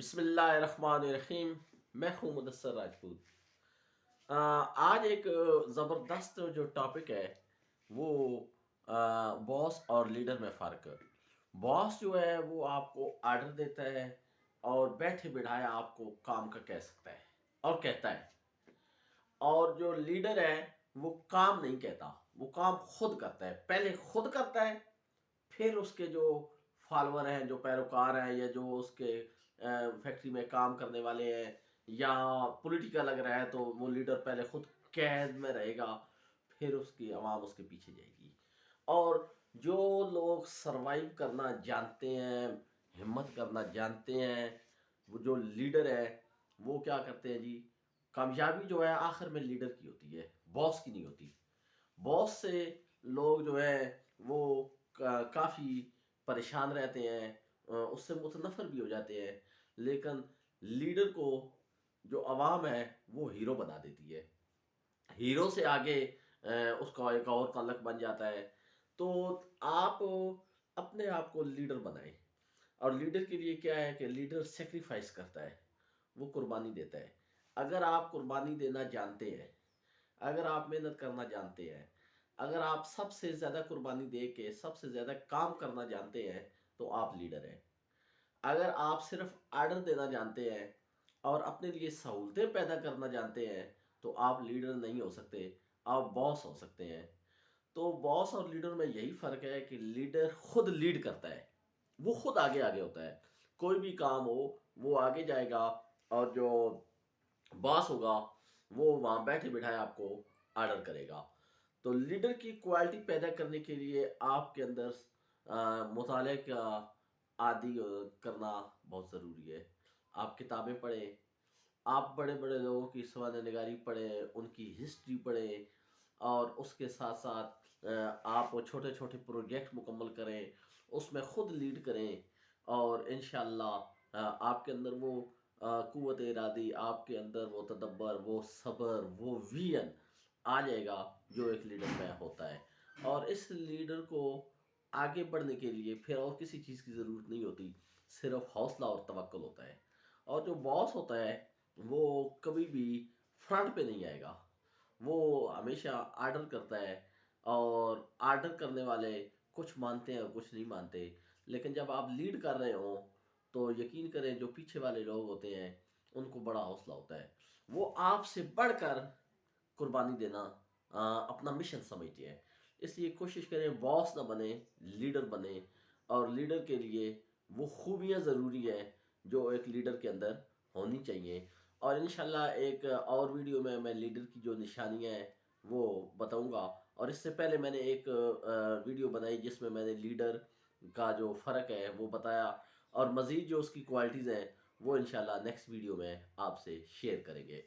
بسم اللہ الرحمن الرحیم. میں ہوں مدثر راجپوت. آج ایک زبردست جو ٹاپک ہے وہ باس اور لیڈر میں فرق. باس جو ہے وہ آپ کو آرڈر دیتا ہے اور بیٹھے بٹھائے آپ کو کام کا کہہ سکتا ہے اور کہتا ہے. اور جو لیڈر ہے وہ کام نہیں کہتا، وہ کام خود کرتا ہے. پہلے خود کرتا ہے، پھر اس کے جو فالوور ہیں، جو پیروکار ہیں، یا جو اس کے فیکٹری میں کام کرنے والے ہیں، یا پولیٹیکل لگ رہا ہے تو وہ لیڈر پہلے خود قید میں رہے گا، پھر اس کی عوام اس کے پیچھے جائے گی. اور جو لوگ سروائیو کرنا جانتے ہیں، ہمت کرنا جانتے ہیں، وہ جو لیڈر ہے وہ کیا کرتے ہیں جی، کامیابی جو ہے آخر میں لیڈر کی ہوتی ہے، باس کی نہیں ہوتی. باس سے لوگ جو ہے وہ کافی پریشان رہتے ہیں، اس سے متنفر بھی ہو جاتے ہیں. لیکن لیڈر کو جو عوام ہے وہ ہیرو بنا دیتی ہے. ہیرو سے آگے اس کا ایک اور تعلق بن جاتا ہے. تو آپ اپنے آپ کو لیڈر بنائیں. اور لیڈر کے لیے کیا ہے کہ لیڈر سیکریفائس کرتا ہے، وہ قربانی دیتا ہے. اگر آپ قربانی دینا جانتے ہیں، اگر آپ محنت کرنا جانتے ہیں، اگر آپ سب سے زیادہ قربانی دے کے سب سے زیادہ کام کرنا جانتے ہیں تو آپ لیڈر ہیں. اگر آپ صرف آرڈر دینا جانتے ہیں اور اپنے لیے سہولتیں پیدا کرنا جانتے ہیں تو آپ لیڈر نہیں ہو سکتے، آپ باس ہو سکتے ہیں. تو باس اور لیڈر میں یہی فرق ہے کہ لیڈر خود لیڈ کرتا ہے، وہ خود آگے آگے ہوتا ہے. کوئی بھی کام ہو وہ آگے جائے گا، اور جو باس ہوگا وہ وہاں بیٹھے بٹھائے آپ کو آرڈر کرے گا. تو لیڈر کی کوالٹی پیدا کرنے کے لیے آپ کے اندر مطالعے کا عادی کرنا بہت ضروری ہے. آپ کتابیں پڑھیں، آپ بڑے بڑے لوگوں کی سوانح نگاری پڑھیں، ان کی ہسٹری پڑھیں، اور اس کے ساتھ ساتھ آپ چھوٹے چھوٹے پروجیکٹ مکمل کریں، اس میں خود لیڈ کریں. اور انشاءاللہ آپ کے اندر وہ قوت ارادی، آپ کے اندر وہ تدبر، وہ صبر، وہ وین آ جائے گا جو ایک لیڈر میں ہوتا ہے. اور اس لیڈر کو آگے بڑھنے کے لیے پھر اور کسی چیز کی ضرورت نہیں ہوتی، صرف حوصلہ اور توکل ہوتا ہے. اور جو باس ہوتا ہے وہ کبھی بھی فرنٹ پہ نہیں آئے گا، وہ ہمیشہ آرڈر کرتا ہے. اور آرڈر کرنے والے کچھ مانتے ہیں اور کچھ نہیں مانتے. لیکن جب آپ لیڈ کر رہے ہوں تو یقین کریں جو پیچھے والے لوگ ہوتے ہیں ان کو بڑا حوصلہ ہوتا ہے، وہ آپ سے بڑھ کر قربانی دینا اپنا مشن سمجھتے ہیں. اس لیے کوشش کریں باس نہ بنے، لیڈر بنے. اور لیڈر کے لیے وہ خوبیاں ضروری ہیں جو ایک لیڈر کے اندر ہونی چاہیے. اور انشاءاللہ ایک اور ویڈیو میں لیڈر کی جو نشانیاں ہیں وہ بتاؤں گا. اور اس سے پہلے میں نے ایک ویڈیو بنائی جس میں نے لیڈر کا جو فرق ہے وہ بتایا، اور مزید جو اس کی کوالٹیز ہیں وہ انشاءاللہ نیکسٹ ویڈیو میں آپ سے شیئر کریں گے.